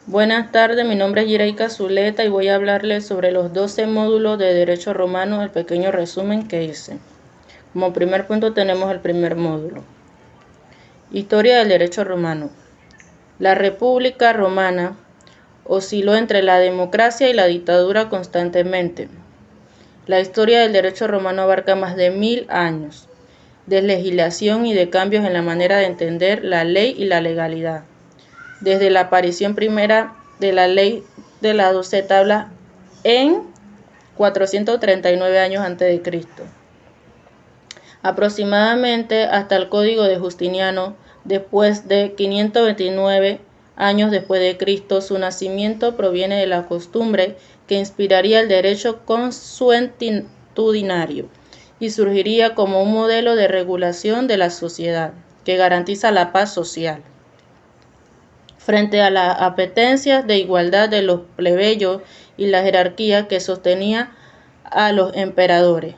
Buenas tardes, mi nombre es Yireika Zuleta y voy a hablarles sobre los 12 módulos de Derecho Romano, el pequeño resumen que hice. Como primer punto tenemos el primer módulo. Historia del Derecho Romano. La República Romana osciló entre la democracia y la dictadura constantemente. La historia del derecho romano abarca más de 1000 años de legislación y de cambios en la manera de entender la ley y la legalidad. Desde la aparición primera de la ley de las 12 tablas en 439 años a.C., aproximadamente hasta el Código de Justiniano, después de 529 años después de Cristo. Su nacimiento proviene de la costumbre que inspiraría el derecho consuetudinario y surgiría como un modelo de regulación de la sociedad que garantiza la paz social. Frente a las apetencias de igualdad de los plebeyos y la jerarquía que sostenía a los emperadores,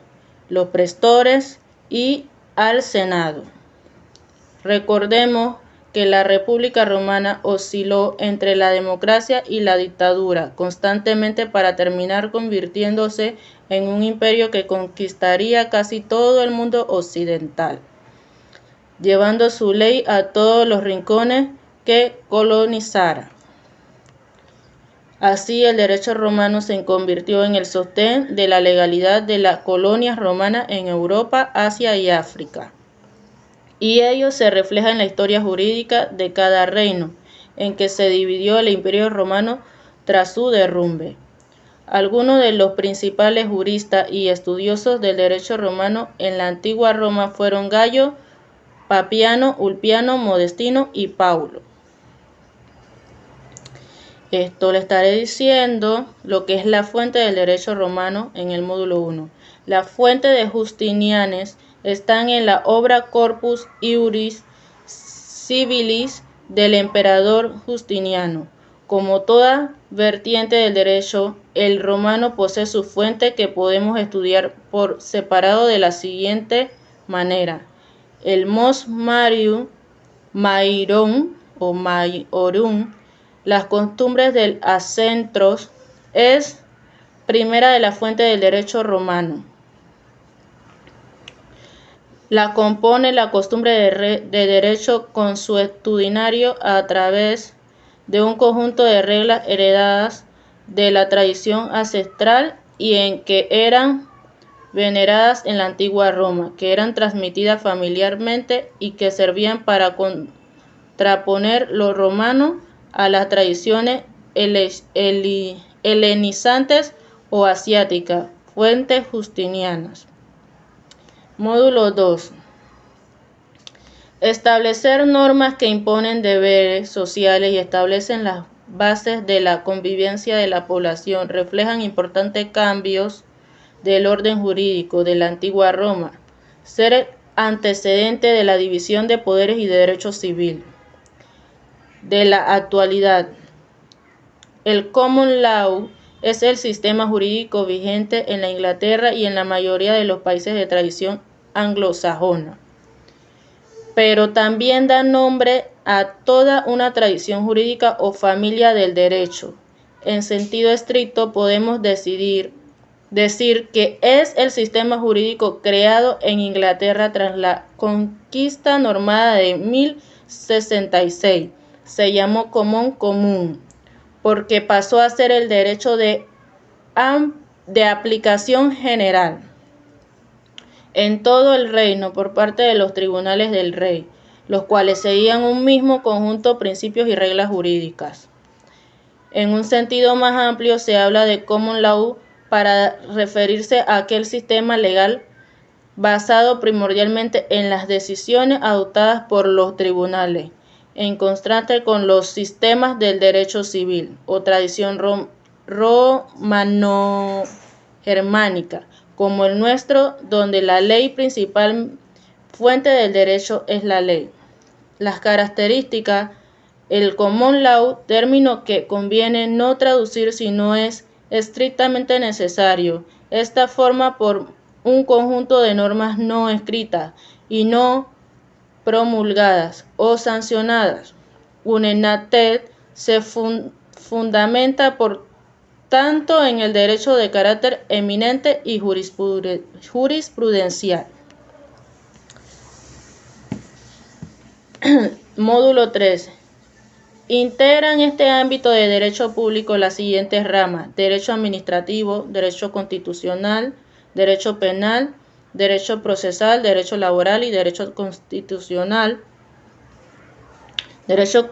los prestores y al Senado. Recordemos que la República Romana osciló entre la democracia y la dictadura constantemente para terminar convirtiéndose en un imperio que conquistaría casi todo el mundo occidental, llevando su ley a todos los rincones que colonizara. Así, el derecho romano se convirtió en el sostén de la legalidad de las colonias romanas en Europa, Asia y África. Y ello se refleja en la historia jurídica de cada reino, en que se dividió el Imperio Romano tras su derrumbe. Algunos de los principales juristas y estudiosos del derecho romano en la antigua Roma fueron Gallo, Papiano, Ulpiano, Modestino y Paulo. Esto le estaré diciendo lo que es la fuente del derecho romano en el módulo 1. La fuente de Justinianes están en la obra Corpus Iuris Civilis del emperador Justiniano. Como toda vertiente del derecho, el romano posee su fuente que podemos estudiar por separado de la siguiente manera. El Mos Maiorum, las costumbres del acentros, es primera de la fuente del derecho romano. La compone la costumbre de derecho consuetudinario a través de un conjunto de reglas heredadas de la tradición ancestral y en que eran veneradas en la antigua Roma, que eran transmitidas familiarmente y que servían para contraponer lo romano a las tradiciones helenizantes o asiáticas, fuentes justinianas. Módulo 2. Establecer normas que imponen deberes sociales y establecen las bases de la convivencia de la población, reflejan importantes cambios del orden jurídico de la antigua Roma, ser antecedente de la división de poderes y de derecho civil. De la actualidad, el Common Law es el sistema jurídico vigente en la Inglaterra y en la mayoría de los países de tradición anglosajona, pero también da nombre a toda una tradición jurídica o familia del derecho. En sentido estricto, podemos decir que es el sistema jurídico creado en Inglaterra tras la conquista normanda de 1066. Se llamó común, porque pasó a ser el derecho de aplicación general en todo el reino por parte de los tribunales del rey, los cuales seguían un mismo conjunto de principios y reglas jurídicas. En un sentido más amplio se habla de common law para referirse a aquel sistema legal basado primordialmente en las decisiones adoptadas por los tribunales, en contraste con los sistemas del derecho civil o tradición romano-germánica, como el nuestro, donde la ley principal fuente del derecho es la ley. Las características: el common law, término que conviene no traducir si no es estrictamente necesario. Esta forma por un conjunto de normas no escritas y no promulgadas o sancionadas. Un enacted se fundamenta por tanto en el derecho de carácter eminente y jurisprudencial. Módulo 3. Integran este ámbito de derecho público las siguientes ramas: derecho administrativo, derecho constitucional, derecho penal, derecho procesal, derecho laboral y derecho constitucional. Derecho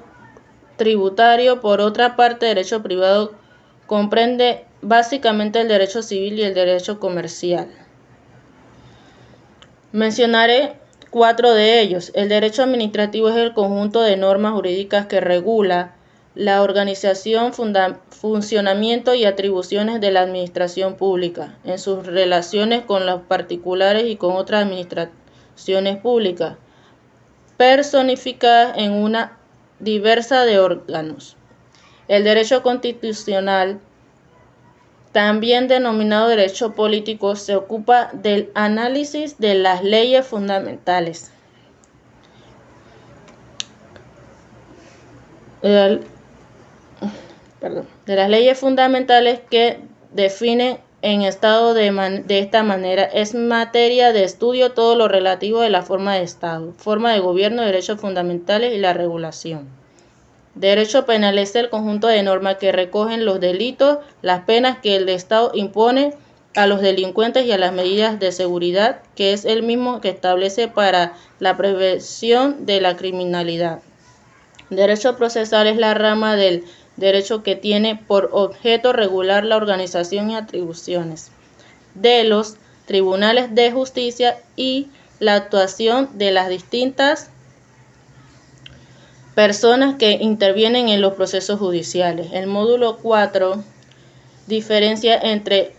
tributario, por otra parte, derecho privado comprende básicamente el derecho civil y el derecho comercial. Mencionaré 4 de ellos. El derecho administrativo es el conjunto de normas jurídicas que regula la organización, funcionamiento y atribuciones de la administración pública en sus relaciones con los particulares y con otras administraciones públicas, personificadas en una diversa de órganos. El derecho constitucional, también denominado derecho político, se ocupa del análisis de las leyes fundamentales. De las leyes fundamentales que definen en estado de esta manera: es materia de estudio todo lo relativo a la forma de Estado, forma de gobierno, derechos fundamentales y la regulación. Derecho penal es el conjunto de normas que recogen los delitos, las penas que el Estado impone a los delincuentes y a las medidas de seguridad, que es el mismo que establece para la prevención de la criminalidad. Derecho procesal es la rama del derecho que tiene por objeto regular la organización y atribuciones de los tribunales de justicia y la actuación de las distintas personas que intervienen en los procesos judiciales. El módulo 4 diferencia entre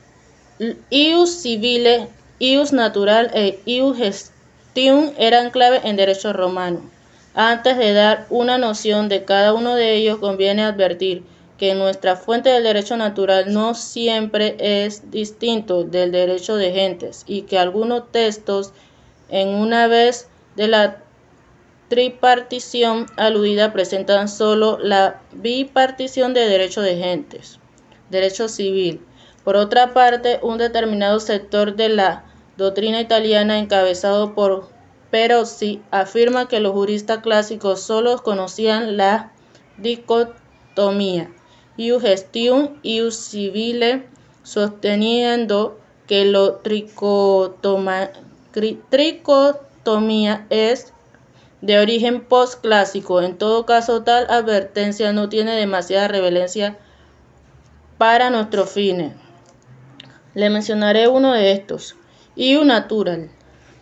ius civile, ius natural e ius gestium. Eran clave en derecho romano. Antes de dar una noción de cada uno de ellos, conviene advertir que nuestra fuente del derecho natural no siempre es distinto del derecho de gentes y que algunos textos, en una vez de la tripartición aludida, presentan solo la bipartición de derecho de gentes. Derecho civil. Por otra parte, un determinado sector de la doctrina italiana, encabezado por Perozzi, afirma que los juristas clásicos solo conocían la dicotomía ius gestium, ius civile, sosteniendo que la tricotomía es de origen postclásico. En todo caso, tal advertencia no tiene demasiada relevancia para nuestros fines. Le mencionaré uno de estos: ius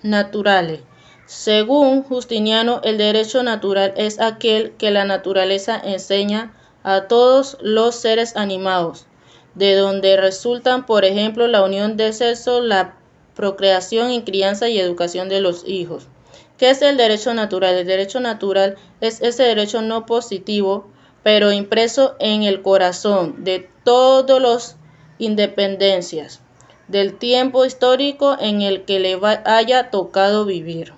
naturale. Según Justiniano, el derecho natural es aquel que la naturaleza enseña a todos los seres animados, de donde resultan, por ejemplo, la unión de sexo, la procreación y crianza y educación de los hijos. ¿Qué es el derecho natural? El derecho natural es ese derecho no positivo, pero impreso en el corazón de todos los independencias del tiempo histórico en el que le haya tocado vivir.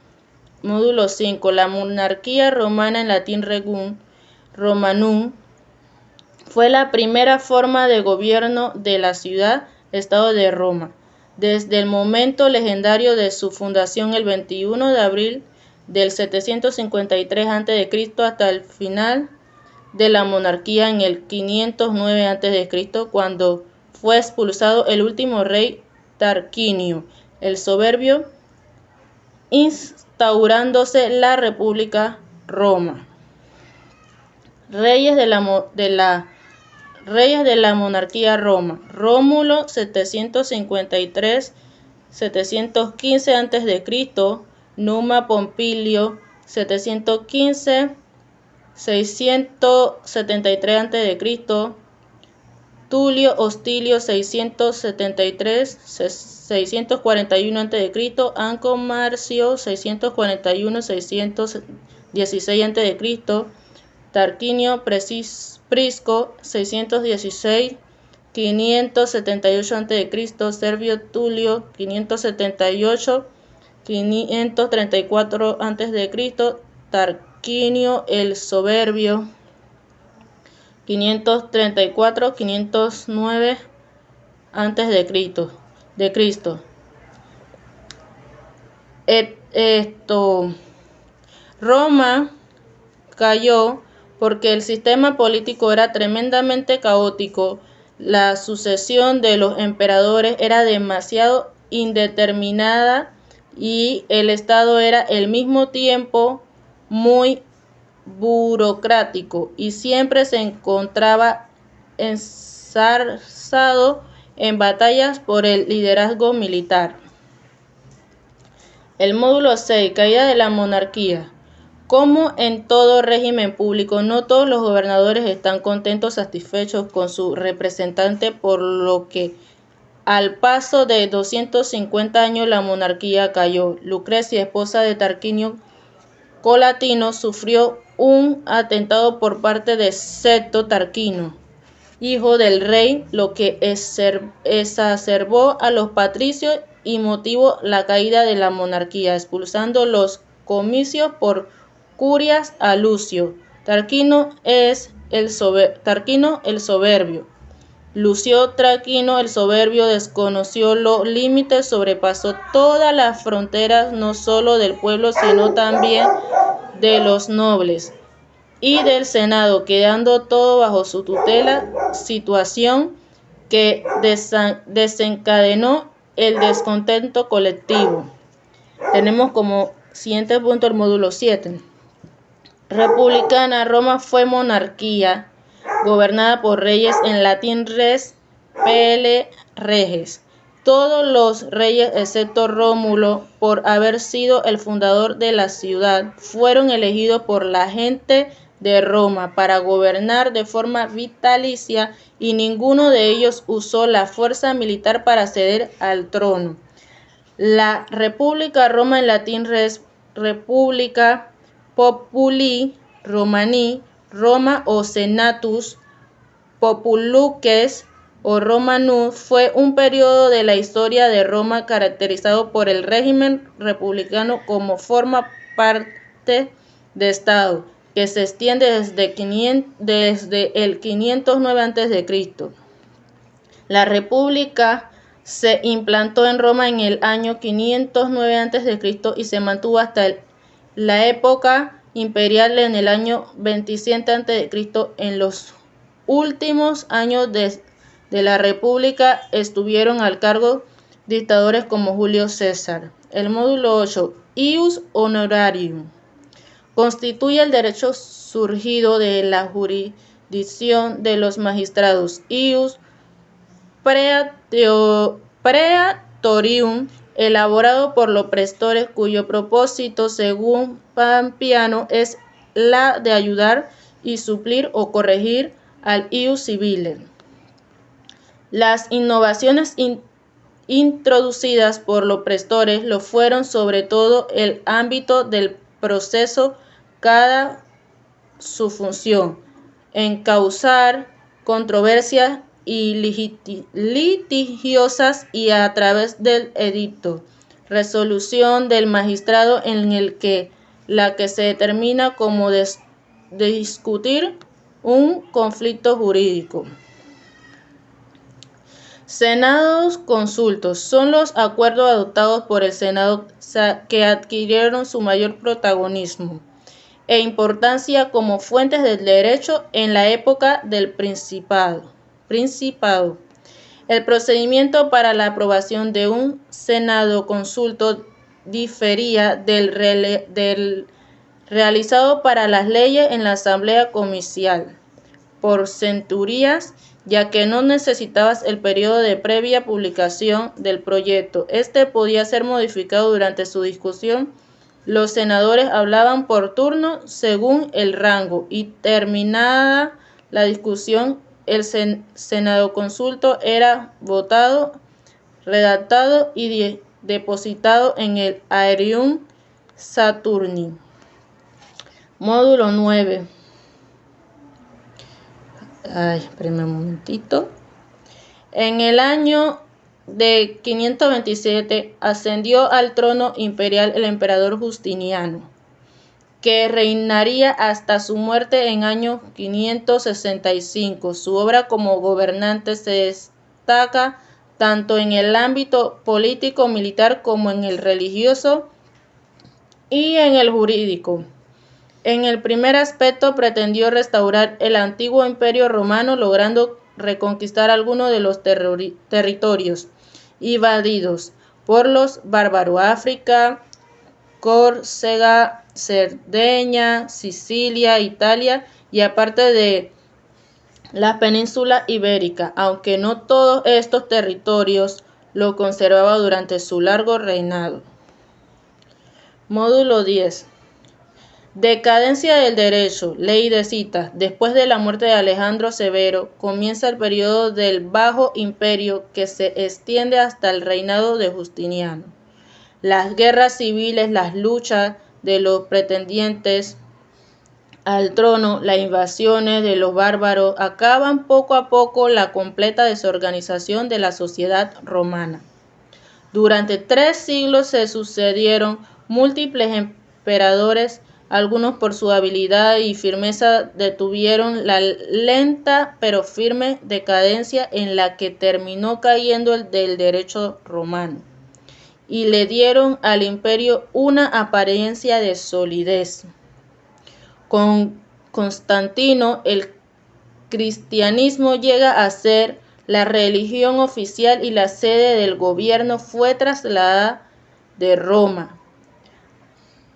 Módulo 5. La monarquía romana, en latín regum romanum, fue la primera forma de gobierno de la ciudad-estado de Roma, desde el momento legendario de su fundación el 21 de abril del 753 a.C. hasta el final de la monarquía en el 509 a.C., cuando fue expulsado el último rey Tarquinio el Soberbio, instaurándose la República Roma. Reyes de la monarquía Roma: Rómulo 753-715 a.C., Numa Pompilio 715-673 a.C., Tulio Hostilio 673-641 a.C., Anco Marcio 641-616 a.C., Tarquinio Prisco 616-578 a.C., Servio Tulio 578-534 a.C., Tarquinio el Soberbio 534-509 antes de Cristo. Roma cayó porque el sistema político era tremendamente caótico. La sucesión de los emperadores era demasiado indeterminada y el Estado era al mismo tiempo muy burocrático y siempre se encontraba enzarzado en batallas por el liderazgo militar. El módulo 6. Caída de la monarquía. Como en todo régimen público, no todos los gobernadores están contentos, satisfechos con su representante, por lo que al paso de 250 años la monarquía cayó. Lucrecia, esposa de Tarquinio Colatino, sufrió un atentado por parte de Septo Tarquino, hijo del rey, lo que exacerbó a los patricios y motivó la caída de la monarquía, expulsando los comicios por curias a Lucio. Tarquino el soberbio. Lucio Tarquino el soberbio desconoció los límites, sobrepasó todas las fronteras, no solo del pueblo, sino también de los nobles y del Senado, quedando todo bajo su tutela, situación que desencadenó el descontento colectivo. Tenemos como siguiente punto el módulo 7. Republicana. Roma fue monarquía gobernada por reyes, en latín res, pele, reges. Todos los reyes, excepto Rómulo, por haber sido el fundador de la ciudad, fueron elegidos por la gente de Roma para gobernar de forma vitalicia, y ninguno de ellos usó la fuerza militar para acceder al trono. La República Roma, en latín res, República Populi Romani, Roma o Senatus Populuces o Romanus, fue un periodo de la historia de Roma caracterizado por el régimen republicano como forma parte de Estado, que se extiende desde el 509 a.C. La República se implantó en Roma en el año 509 a.C. y se mantuvo hasta la época imperial en el año 27 a.C. En los últimos años de la República estuvieron al cargo dictadores como Julio César. El módulo 8. Ius honorarium. Constituye el derecho surgido de la jurisdicción de los magistrados. Ius praetorium, elaborado por los prestores, cuyo propósito, según Pampiano, es la de ayudar y suplir o corregir al ius civile. Las innovaciones introducidas por los prestores lo fueron sobre todo el ámbito del proceso, cada su función, encauzar controversias litigiosas y a través del edicto, resolución del magistrado en el que se determina cómo discutir un conflicto jurídico. Senados consultos son los acuerdos adoptados por el Senado que adquirieron su mayor protagonismo e importancia como fuentes del derecho en la época del Principado. El procedimiento para la aprobación de un Senado consulto difería del realizado para las leyes en la Asamblea Comisional por centurias, ya que no necesitabas el periodo de previa publicación del proyecto. Este podía ser modificado durante su discusión. Los senadores hablaban por turno según el rango y, terminada la discusión, el Senado consulto era votado, redactado y depositado en el Aerium Saturni. Módulo 9. Espérenme un momentito. En el año de 527 ascendió al trono imperial el emperador Justiniano, que reinaría hasta su muerte en año 565. Su obra como gobernante se destaca tanto en el ámbito político-militar como en el religioso y en el jurídico. En el primer aspecto pretendió restaurar el antiguo imperio romano, logrando reconquistar algunos de los territorios invadidos por los bárbaros: África, Córcega, Cerdeña, Sicilia, Italia y aparte de la península ibérica, aunque no todos estos territorios lo conservaba durante su largo reinado. Módulo 10. Decadencia del derecho, ley de citas. Después de la muerte de Alejandro Severo, comienza el periodo del Bajo Imperio que se extiende hasta el reinado de Justiniano. Las guerras civiles, las luchas de los pretendientes al trono, las invasiones de los bárbaros acaban poco a poco la completa desorganización de la sociedad romana. Durante 3 siglos se sucedieron múltiples emperadores. Algunos por su habilidad y firmeza detuvieron la lenta pero firme decadencia en la que terminó cayendo el del derecho romano y le dieron al imperio una apariencia de solidez. Con Constantino, el cristianismo llega a ser la religión oficial y la sede del gobierno fue trasladada de Roma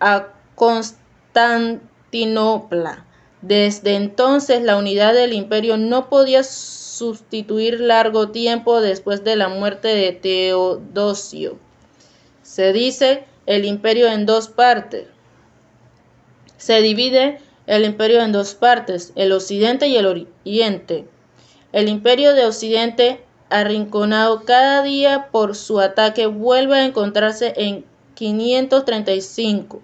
a Constantinopla. Desde entonces la unidad del imperio no podía sustituir largo tiempo después de la muerte de Teodosio. Se divide el imperio en dos partes, el occidente y el oriente. El imperio de Occidente, arrinconado cada día por su ataque, vuelve a encontrarse en 535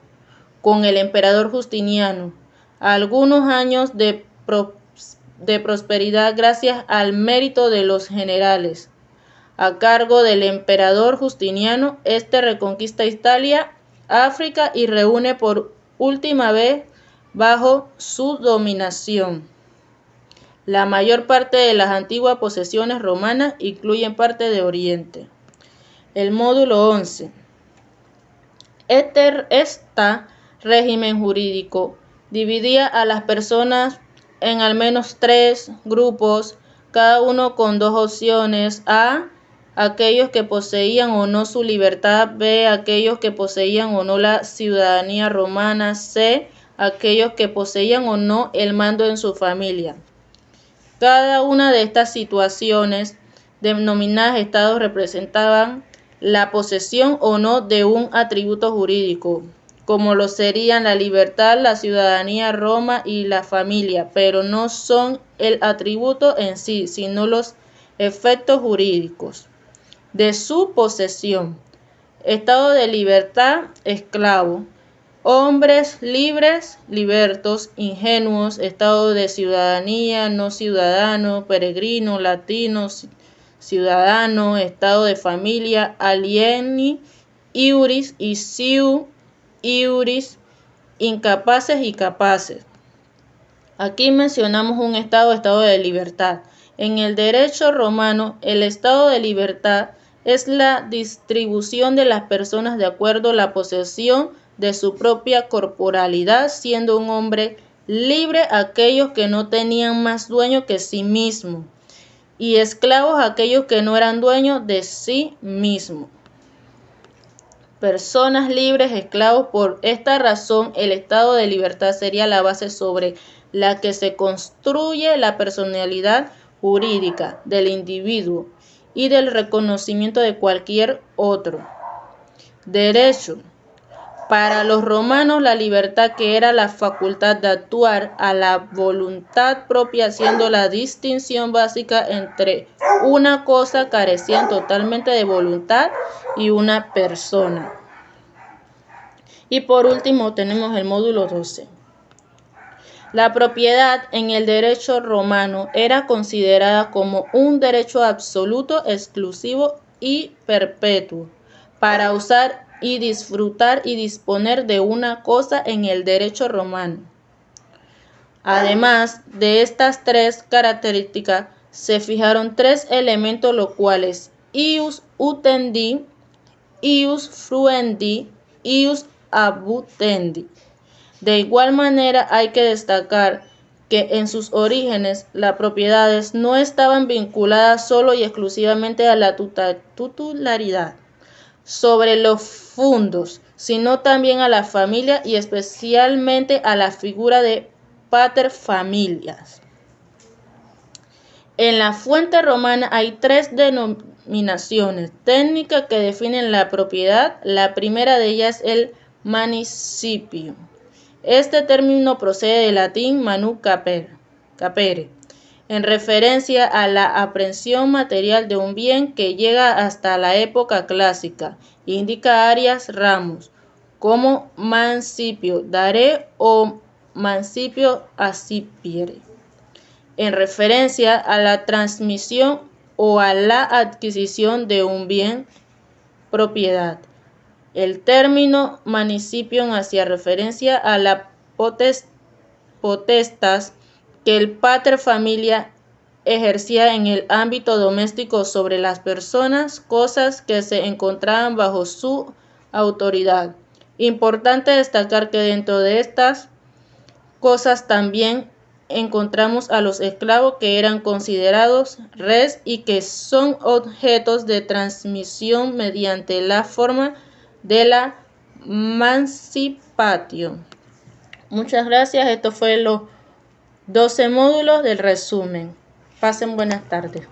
con el emperador Justiniano. Algunos años de prosperidad gracias al mérito de los generales a cargo del emperador Justiniano. Este reconquista Italia, África y reúne por última vez bajo su dominación la mayor parte de las antiguas posesiones romanas, incluyen parte de Oriente. El módulo 11. Este régimen jurídico dividía a las personas en al menos 3 grupos, cada uno con 2 opciones: A, aquellos que poseían o no su libertad; B, aquellos que poseían o no la ciudadanía romana; C, aquellos que poseían o no el mando en su familia. Cada una de estas situaciones, denominadas estados, representaban la posesión o no de un atributo jurídico, como lo serían la libertad, la ciudadanía, Roma y la familia, pero no son el atributo en sí, sino los efectos jurídicos de su posesión. Estado de libertad, esclavo; hombres libres, libertos, ingenuos; estado de ciudadanía, no ciudadano; peregrino, latino, ciudadano; estado de familia, alieni, iuris y siu iuris, incapaces y capaces. Aquí mencionamos un estado de libertad. En el derecho romano, el estado de libertad es la distribución de las personas de acuerdo a la posesión de su propia corporalidad, siendo un hombre libre aquellos que no tenían más dueño que sí mismo, y esclavos aquellos que no eran dueños de sí mismo. Personas libres, esclavos. Por esta razón, el estado de libertad sería la base sobre la que se construye la personalidad jurídica del individuo y del reconocimiento de cualquier otro derecho. Para los romanos, la libertad, que era la facultad de actuar a la voluntad propia, siendo la distinción básica entre una cosa carecían totalmente de voluntad y una persona. Y por último tenemos el módulo 12. La propiedad en el derecho romano era considerada como un derecho absoluto, exclusivo y perpetuo, para usar y disfrutar y disponer de una cosa en el derecho romano. Además de estas tres características, se fijaron tres elementos, los cuales ius utendi, ius fruendi, ius abutendi. De igual manera, hay que destacar que en sus orígenes las propiedades no estaban vinculadas solo y exclusivamente a la titularidad sobre los fundos, sino también a la familia y especialmente a la figura de pater familias. En la fuente romana hay tres denominaciones técnicas que definen la propiedad. La primera de ellas es el manicipio. Este término procede del latín manu capere, en referencia a la aprehensión material de un bien que llega hasta la época clásica. Indica áreas ramos, como mancipio dare o mancipio accipiere, en referencia a la transmisión o a la adquisición de un bien propiedad. El término manicipio hacía referencia a la potestas que el pater familia ejercía en el ámbito doméstico sobre las personas, cosas que se encontraban bajo su autoridad. Importante destacar que dentro de estas cosas también encontramos a los esclavos, que eran considerados res y que son objetos de transmisión mediante la forma de la mancipatio. Muchas gracias. Esto fue los 12 módulos del resumen. Pasen buenas tardes.